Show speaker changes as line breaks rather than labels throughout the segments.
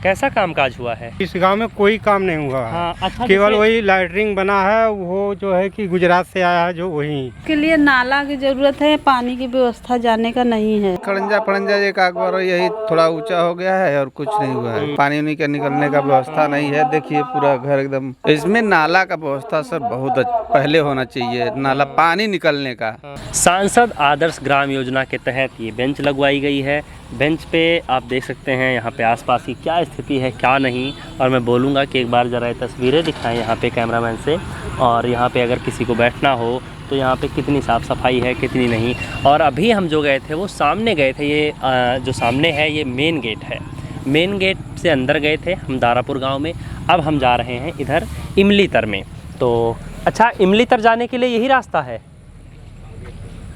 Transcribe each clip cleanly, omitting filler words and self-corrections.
कैसा कामकाज हुआ है?
इस गांव में कोई काम नहीं हुआ है।
हाँ, अच्छा,
केवल वही लैटरिंग बना है, वो जो है कि गुजरात से आया है, जो वही
के लिए नाला की जरूरत है, पानी की व्यवस्था जाने का नहीं है।
खड़ंजा पड़ंजा एक बार यही थोड़ा ऊंचा हो गया है और कुछ नहीं हुआ है। पानी उनी का निकलने का व्यवस्था नहीं है। देखिए पूरा घर एकदम, इसमें नाला का व्यवस्था सर बहुत पहले होना चाहिए, नाला पानी निकलने का।
सांसद आदर्श ग्राम योजना के तहत ये बेंच लगवाई गई है। बेंच पे आप देख सकते हैं यहाँ पे आसपास की क्या स्थिति है क्या नहीं, और मैं बोलूँगा कि एक बार ज़रा ये तस्वीरें दिखाएं यहाँ पे कैमरामैन से, और यहाँ पे अगर किसी को बैठना हो तो यहाँ पे कितनी साफ़ सफाई है कितनी नहीं। और अभी हम जो गए थे वो सामने गए थे, ये जो सामने है ये मेन गेट है। मेन गेट से अंदर गए थे हम दारापुर गाँव में। अब हम जा रहे हैं इधर इमलीतर में। तो अच्छा, इमलीतर जाने के लिए यही रास्ता है,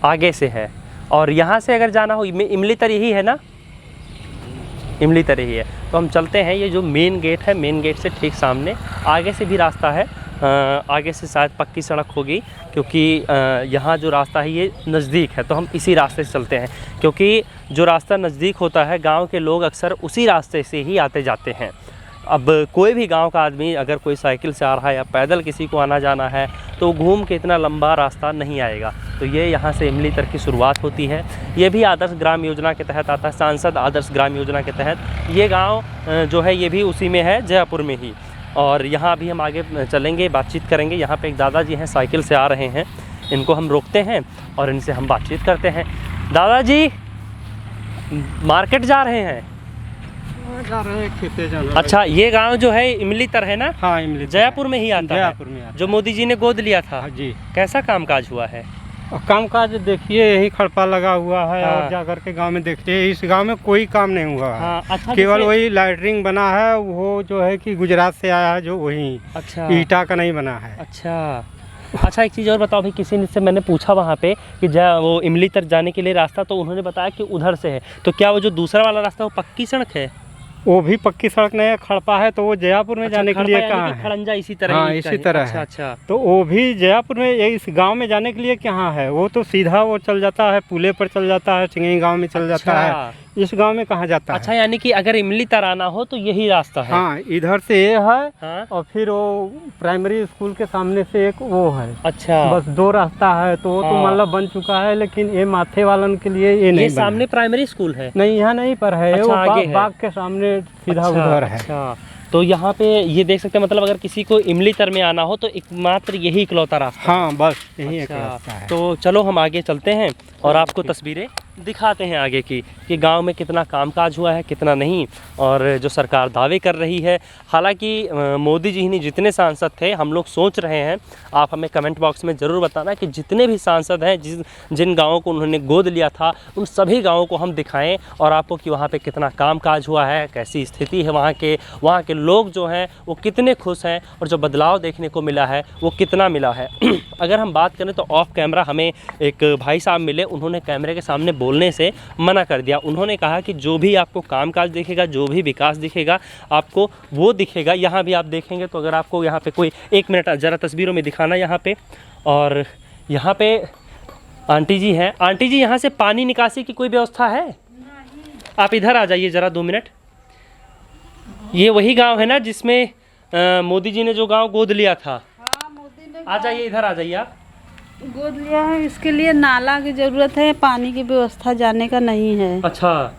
आगे से है, और यहाँ से अगर जाना हो इमलीतर यही है ना, इमलीतर यही है। तो हम चलते हैं, ये जो मेन गेट है, मेन गेट से ठीक सामने आगे से भी रास्ता है। आगे से शायद पक्की सड़क होगी, क्योंकि यहाँ जो रास्ता है ये नज़दीक है, तो हम इसी रास्ते से चलते हैं, क्योंकि जो रास्ता नज़दीक होता है गांव के लोग अक्सर उसी रास्ते से ही आते जाते हैं। अब कोई भी गांव का आदमी अगर कोई साइकिल से आ रहा है या पैदल किसी को आना जाना है तो घूम के इतना लंबा रास्ता नहीं आएगा। तो ये यहाँ से इमलीतर की शुरुआत होती है। ये भी आदर्श ग्राम योजना के तहत आता है, सांसद आदर्श ग्राम योजना के तहत। ये गांव जो है ये भी उसी में है, जयपुर में ही। और यहाँ अभी हम आगे चलेंगे, बातचीत करेंगे। यहाँ पे एक दादाजी हैं, साइकिल से आ रहे हैं, इनको हम रोकते हैं और इनसे हम बातचीत करते हैं। दादाजी मार्केट जा रहे हैं?
जा रहे हैं, खेते जा रहे हैं।
अच्छा, ये गांव जो है इमलीतर है ना?
हाँ, इमलीतर
जयपुर में ही आता है,
जयपुर में आता
जो मोदी जी ने गोद लिया था।
है जी।
कैसा कामकाज हुआ है?
और कामकाज देखिए, यही खड़पा लगा हुआ है।
हाँ।
और जाकर के गांव में देखते हैं, इस गांव में कोई काम नहीं हुआ है।
हाँ, अच्छा,
केवल वही लैटरिंग बना है, वो जो है कि गुजरात से आया है, जो वही
अच्छा
ईटा का नहीं बना है।
अच्छा, एक चीज़ और बताओ भाई, किसी ने से मैंने पूछा वहाँ पे कि वो इमलीतर जाने के लिए रास्ता, तो उन्होंने बताया कि उधर से है। तो क्या वो जो दूसरा वाला रास्ता वो पक्की सड़क है?
वो भी पक्की सड़क नहीं है, खड़पा है। तो वो जयपुर में जाने के लिए कहाँ है?
खड़ंजा इसी तरह
हाँ,
ही
इसी तरह
अच्छा,
है।
अच्छा।
तो वो भी जयपुर में, इस गांव में जाने के लिए कहाँ है? वो तो सीधा वो चल जाता है, पुले पर चल जाता है, चिंगई गांव में चल जाता है। इस गांव में कहाँ जाता है?
अच्छा, यानी कि अगर इमलीतर आना हो तो यही रास्ता है?
हाँ, इधर से ये है।
हाँ?
और फिर वो प्राइमरी स्कूल के सामने से एक वो है।
अच्छा,
बस दो रास्ता है। तो वो तो
हाँ।
मतलब बन चुका है, लेकिन ये माथे वालन के लिए ये नहीं
ये
बना
सामने
है।
प्राइमरी स्कूल है?
नहीं, यहाँ नहीं पर है।
अच्छा,
वो
आगे है।
बाग के सामने सीधा उधर है।
अच्छा, तो यहाँ पे ये देख सकते हैं, मतलब अगर किसी को इमलीतर में आना हो तो एकमात्र यही इकलौता रास्ता।
हाँ, बस यही एक
अच्छा,
रास्ता है।
तो चलो हम आगे चलते हैं और आपको तस्वीरें दिखाते हैं आगे की, कि गांव में कितना कामकाज हुआ है कितना नहीं, और जो सरकार दावे कर रही है। हालांकि मोदी जी ने जितने सांसद थे, हम लोग सोच रहे हैं, आप हमें कमेंट बॉक्स में ज़रूर बताना कि जितने भी सांसद हैं, जिन गाँवों को उन्होंने गोद लिया था, उन सभी गाँवों को हम दिखाएं और आपको कि वहाँ पे कितना कामकाज हुआ है, कैसी स्थिति है वहाँ के लोग जो हैं वो कितने खुश हैं, और जो बदलाव देखने को मिला है वो कितना मिला है। अगर हम बात करें तो ऑफ कैमरा हमें एक भाई साहब मिले, उन्होंने कैमरे के सामने बोलने से मना कर दिया। उन्होंने कहा कि जो भी आपको कामकाज दिखेगा, जो भी विकास दिखेगा, आपको वो दिखेगा। यहाँ भी आप देखेंगे तो अगर आपको यहाँ पे कोई 1 मिनट ज़रा तस्वीरों में दिखाना यहाँ पे। और यहाँ पे आंटी जी हैं। आंटी जी, यहाँ से पानी निकासी की कोई व्यवस्था है? आप इधर आ जाइए ज़रा 2 मिनट। ये वही गांव है ना जिसमें मोदी जी ने जो गांव गोद लिया था?
हाँ, मोदी ने
आ जाइए, इधर आ जाइए आप।
गोद लिया है, इसके लिए नाला की जरूरत है, पानी की व्यवस्था जाने का नहीं है।
अच्छा,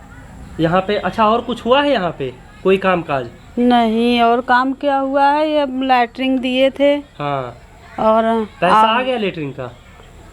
यहाँ पे अच्छा और कुछ हुआ है यहाँ पे कोई कामकाज?
नहीं, और काम क्या हुआ है, ये लैटरिंग दिए थे।
हाँ,
और
पैसा आ गया लेटरिन का?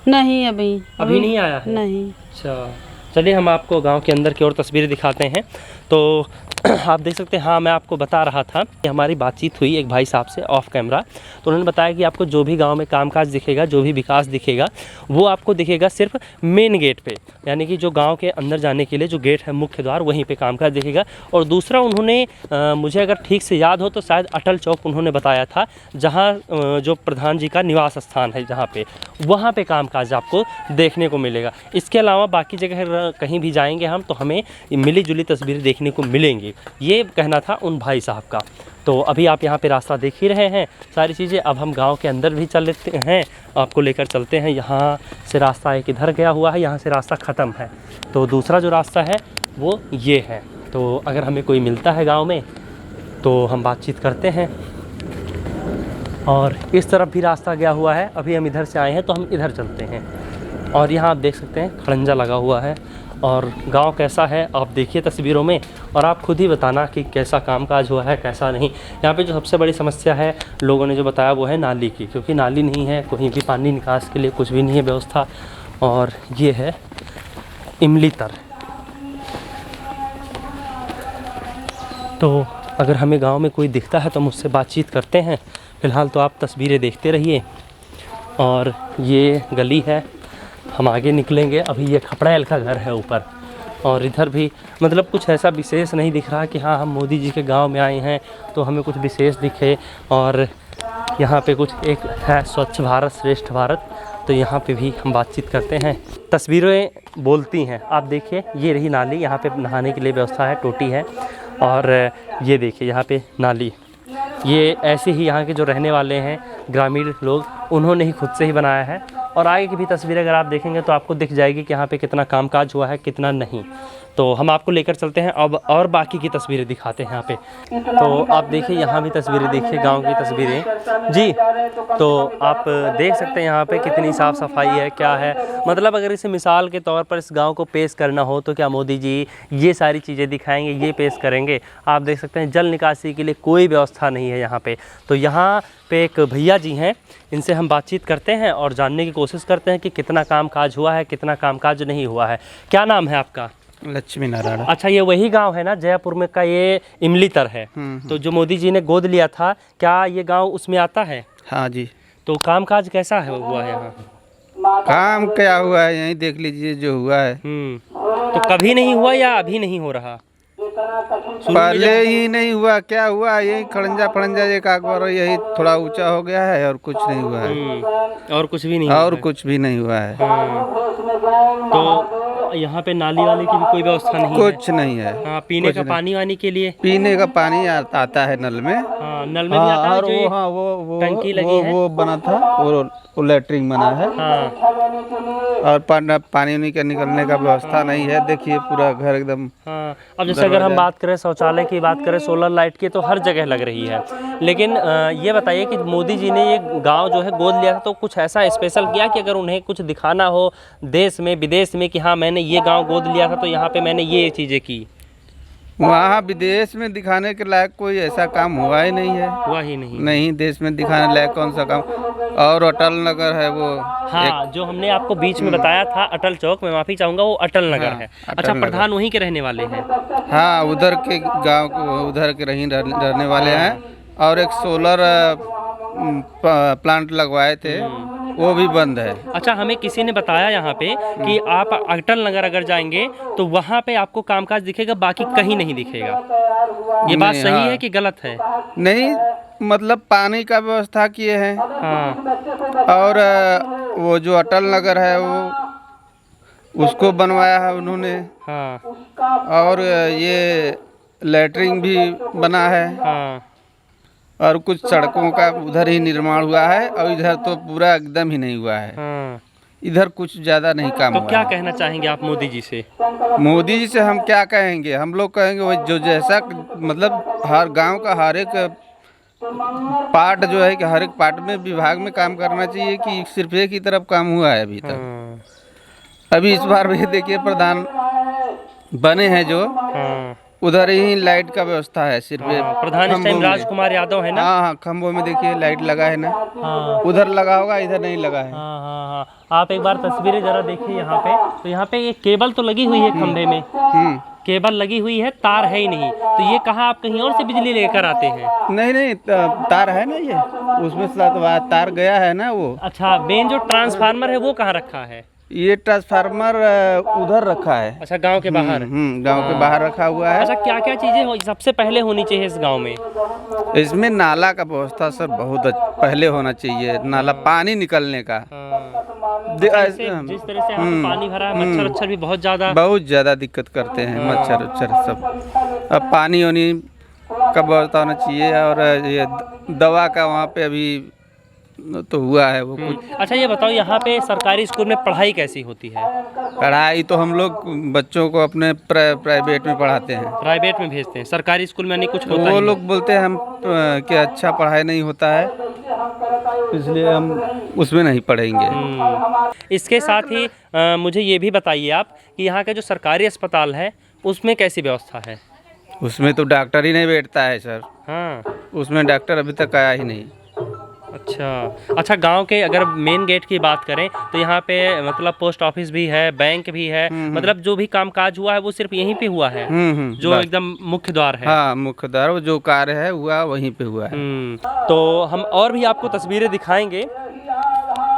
नहीं, अभी
नहीं आया है?
नहीं।
अच्छा, चलिए हम आपको गांव के अंदर की और तस्वीरें दिखाते हैं। तो आप देख सकते हैं, हाँ मैं आपको बता रहा था कि हमारी बातचीत हुई एक भाई साहब से ऑफ कैमरा, तो उन्होंने बताया कि आपको जो भी गांव में कामकाज दिखेगा, जो भी विकास दिखेगा, वो आपको दिखेगा सिर्फ मेन गेट पे, यानी कि जो गांव के अंदर जाने के लिए जो गेट है, मुख्य द्वार, वहीं पे कामकाज दिखेगा। और दूसरा उन्होंने मुझे अगर ठीक से याद हो तो शायद अटल चौक उन्होंने बताया था, जहाँ जो प्रधान जी का निवास स्थान है, जहाँ पे वहाँ पे कामकाज आपको देखने को मिलेगा। इसके अलावा बाकी जगह कहीं भी जाएंगे हम तो हमें मिली जुली तस्वीरें देखने को मिलेंगी, ये कहना था उन भाई साहब का। तो अभी आप यहाँ पे रास्ता देख ही रहे हैं सारी चीज़ें। अब हम गांव के अंदर भी चल लेते हैं, आपको लेकर चलते हैं। यहाँ से रास्ता एक इधर गया हुआ है, यहाँ से रास्ता ख़त्म है, तो दूसरा जो रास्ता है वो ये है। तो अगर हमें कोई मिलता है गांव में तो हम बातचीत करते हैं। और इस तरफ भी रास्ता गया हुआ है, अभी हम इधर से आए हैं तो हम इधर चलते हैं। और यहाँ आप देख सकते हैं खड़ंजा लगा हुआ है। और गांव कैसा है आप देखिए तस्वीरों में, और आप खुद ही बताना कि कैसा कामकाज हुआ है कैसा नहीं। यहाँ पे जो सबसे बड़ी समस्या है लोगों ने जो बताया वो है नाली की, क्योंकि नाली नहीं है, कहीं भी पानी निकास के लिए कुछ भी नहीं है व्यवस्था। और ये है इमली तर। तो अगर हमें गांव में कोई दिखता है तो मुझसे बातचीत करते हैं। फ़िलहाल तो आप तस्वीरें देखते रहिए। और ये गली है, हम आगे निकलेंगे। अभी ये खपड़ैल का घर है ऊपर। और इधर भी मतलब कुछ ऐसा विशेष नहीं दिख रहा कि हाँ हम मोदी जी के गांव में आए हैं तो हमें कुछ विशेष दिखे। और यहाँ पे कुछ एक है स्वच्छ भारत श्रेष्ठ भारत, तो यहाँ पे भी हम बातचीत करते हैं। तस्वीरें बोलती हैं। आप देखिए ये रही नाली, यहाँ पे नहाने के लिए व्यवस्था है, टोटी है। और ये देखिए यहाँ पे नाली, ये ऐसे ही यहाँ के जो रहने वाले हैं ग्रामीण लोग, उन्होंने ही खुद से ही बनाया है। और आगे की भी तस्वीरें अगर आप देखेंगे तो आपको दिख जाएगी कि यहाँ पे कितना कामकाज हुआ है कितना नहीं। तो हम आपको लेकर चलते हैं अब और बाकी की तस्वीरें दिखाते हैं यहाँ पे। तो आप देखिए यहाँ भी तस्वीरें देखिए, गांव की तस्वीरें जी। तो आप देख सकते हैं यहाँ पे कितनी साफ़ सफाई है क्या है। मतलब अगर इसे मिसाल के तौर पर इस गांव को पेश करना हो तो क्या मोदी जी ये सारी चीज़ें दिखाएंगे, ये पेश करेंगे। आप देख सकते हैं जल निकासी के लिए कोई व्यवस्था नहीं है यहाँ पे। तो यहाँ पे एक भैया जी हैं, इनसे हम बातचीत करते हैं और जानने की कोशिश करते हैं कि कितना कामकाज हुआ है कितना कामकाज नहीं हुआ है। क्या नाम है आपका?
लक्ष्मी नारायण।
अच्छा, ये वही गांव है ना जयपुर में का, ये इमली तर है। तो जो मोदी जी ने गोद लिया था, क्या ये गांव उसमें आता है?
हाँ जी।
तो कामकाज कैसा है हुआ है यहाँ?
काम क्या हुआ है यही देख लीजिए जो हुआ है।
तो कभी नहीं हुआ या अभी नहीं हो रहा?
पहले ही नहीं हुआ, क्या हुआ यही खड़ंजा फड़ंजा एक आग बार यही थोड़ा ऊंचा हो गया है और कुछ नहीं हुआ है।
और कुछ भी नहीं
और
हुआ
कुछ भी नहीं हुआ है।
तो यहाँ पे नाली वाली की भी कोई व्यवस्था नहीं है?
कुछ नहीं है।
हाँ, पीने का पानी वानी के लिए?
पीने का पानी आता है नल में।
हाँ, नल में भी आता है।
और
जो
वो
टंकी लगी है
वो बना था, वो लैट्रिन बना है।
हाँ।
और पानी उनी का निकलने का व्यवस्था नहीं है। देखिए पूरा घर एकदम।
हाँ, अब जैसे अगर हम बात करें शौचालय की बात करें, सोलर लाइट की, तो हर जगह लग रही है। लेकिन ये बताइए कि मोदी जी ने ये गांव जो है गोद लिया था तो कुछ ऐसा स्पेशल किया कि अगर उन्हें कुछ दिखाना हो देश में विदेश में कि हाँ मैंने ये गांव गोद लिया था तो यहाँ पे मैंने ये चीज़ें की?
वहाँ विदेश में दिखाने के लायक कोई ऐसा काम हुआ ही नहीं है।
हुआ ही नहीं।
नहीं, देश में दिखाने लायक कौन सा काम। और अटल नगर है वो।
हाँ, जो हमने आपको बीच में बताया था अटल चौक, मैं माफ़ी चाहूँगा, वो अटल नगर है। अच्छा, प्रधान वहीं के रहने वाले हैं?
हाँ, उधर के गांव उधर के रहने वाले हैं। और एक सोलर प्लांट लगवाए थे, वो भी बंद है।
अच्छा, हमें किसी ने बताया यहाँ पे कि आप अटल नगर अगर जाएंगे तो वहाँ पे आपको कामकाज दिखेगा, बाकी कहीं नहीं दिखेगा। ये बात सही है कि गलत है?
नहीं, मतलब पानी का व्यवस्था किए हैं।
हाँ।
और वो जो अटल नगर है वो उसको बनवाया है उन्होंने।
हाँ।
और ये लैट्रिन भी बना है।
हाँ।
और कुछ सड़कों का उधर ही निर्माण हुआ है और इधर तो पूरा एकदम ही नहीं हुआ है।
हाँ।
इधर कुछ ज्यादा नहीं काम
तो
हुआ
क्या
है।
कहना चाहेंगे आप मोदी जी से?
मोदी जी से हम क्या कहेंगे, हम लोग कहेंगे वो जो जैसा मतलब हर गांव का हर एक पार्ट जो है कि हर एक पार्ट में विभाग में काम करना चाहिए कि सिर्फ एक ही तरफ काम हुआ है अभी तक।
हाँ।
अभी इस बार भी देखिए प्रधान बने हैं जो,
हाँ।
उधर ही लाइट का व्यवस्था है सिर्फ।
हाँ, प्रधान इस टाइम राजकुमार यादव है ना?
हाँ, खम्भों में देखिए लाइट लगा है ना।
हाँ।
उधर लगा होगा, इधर नहीं लगा है।
हाँ हाँ हाँ, आप एक बार तस्वीरें जरा देखिए यहाँ पे। तो यहाँ पे एक केबल तो लगी हुई है खंभे में, केबल लगी हुई है, तार है ही नहीं। तो ये कहाँ आप कहीं और से बिजली लेकर आते हैं?
नहीं, तार है ना, ये उसमें से तार गया है ना वो।
अच्छा, मेन जो ट्रांसफार्मर है वो कहाँ रखा है?
ये ट्रांसफार्मर उधर रखा है।
अच्छा, गांव के बाहर?
गांव के बाहर रखा हुआ है।
अच्छा, क्या क्या चीजें सबसे पहले होनी चाहिए इस गांव में?
इसमें नाला का व्यवस्था सर बहुत पहले होना चाहिए। नाला पानी निकलने का।
जिस तरह से यहाँ पे पानी भरा है, मच्छर भी बहुत ज्यादा
दिक्कत करते हैं, मच्छर सब। अब पानी वानी का व्यवस्था होना चाहिए। और ये दवा का वहाँ पे अभी तो हुआ है वो कुछ।
अच्छा ये बताओ, यहाँ पे सरकारी स्कूल में पढ़ाई कैसी होती है?
पढ़ाई तो हम लोग बच्चों को अपने प्राइवेट में पढ़ाते हैं।
प्राइवेट में भेजते हैं, सरकारी स्कूल में नहीं कुछ होता
वो
ही
लोग बोलते हैं हम कि अच्छा पढ़ाई नहीं होता है, इसलिए हम उसमें नहीं पढ़ेंगे।
इसके साथ ही मुझे ये भी बताइए आप कि यहाँ का जो सरकारी अस्पताल है उसमें कैसी व्यवस्था है?
उसमें तो डॉक्टर ही नहीं बैठता है सर।
हाँ,
उसमें डॉक्टर अभी तक आया ही नहीं।
अच्छा गांव के अगर मेन गेट की बात करें तो यहाँ पे मतलब पोस्ट ऑफिस भी है, बैंक भी है, मतलब जो भी कामकाज हुआ है वो सिर्फ यहीं पे हुआ है, जो
बस।
एकदम मुख्य द्वार है।
हाँ, मुख्य द्वार, वो जो कार्य है हुआ वहीं पे हुआ है।
तो हम और भी आपको तस्वीरें दिखाएंगे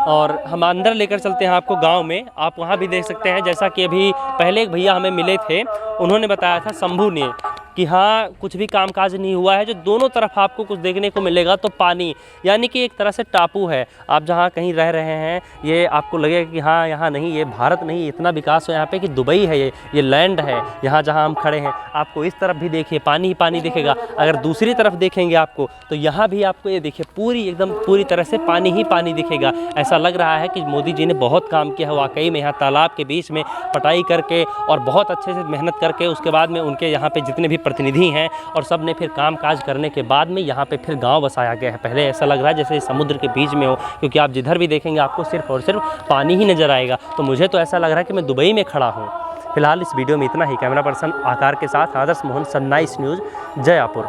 और हम अंदर लेकर चलते हैं आपको गांव में। आप वहाँ भी देख सकते हैं, जैसा कि अभी पहले एक भैया हमें मिले थे, उन्होंने बताया था शंभू ने कि हाँ कुछ भी कामकाज नहीं हुआ है। जो दोनों तरफ आपको कुछ देखने को मिलेगा तो पानी, यानी कि एक तरह से टापू है। आप जहाँ कहीं रह रहे हैं ये आपको लगेगा कि हाँ यहाँ नहीं, ये भारत नहीं, इतना विकास हो यहाँ पे कि दुबई है, ये लैंड है। यहाँ जहाँ हम खड़े हैं आपको इस तरफ भी देखिए पानी ही पानी दिखेगा। अगर दूसरी तरफ देखेंगे आपको तो यहाँ भी आपको ये देखिए पूरी तरह से पानी ही पानी दिखेगा। ऐसा लग रहा है कि मोदी जी ने बहुत काम किया है वाकई में। यहाँ तालाब के बीच में पटाई करके और बहुत अच्छे से मेहनत करके उसके बाद में उनके यहाँ पे जितने भी प्रतिनिधि हैं और सब ने फिर काम काज करने के बाद में यहाँ पे फिर गांव बसाया गया है। पहले ऐसा लग रहा है जैसे समुद्र के बीच में हो, क्योंकि आप जिधर भी देखेंगे आपको सिर्फ और सिर्फ पानी ही नज़र आएगा। तो मुझे तो ऐसा लग रहा है कि मैं दुबई में खड़ा हूँ। फिलहाल इस वीडियो में इतना ही। कैमरा पर्सन आकार के साथ आदर्श मोहन, सनराइज न्यूज़, जयपुर।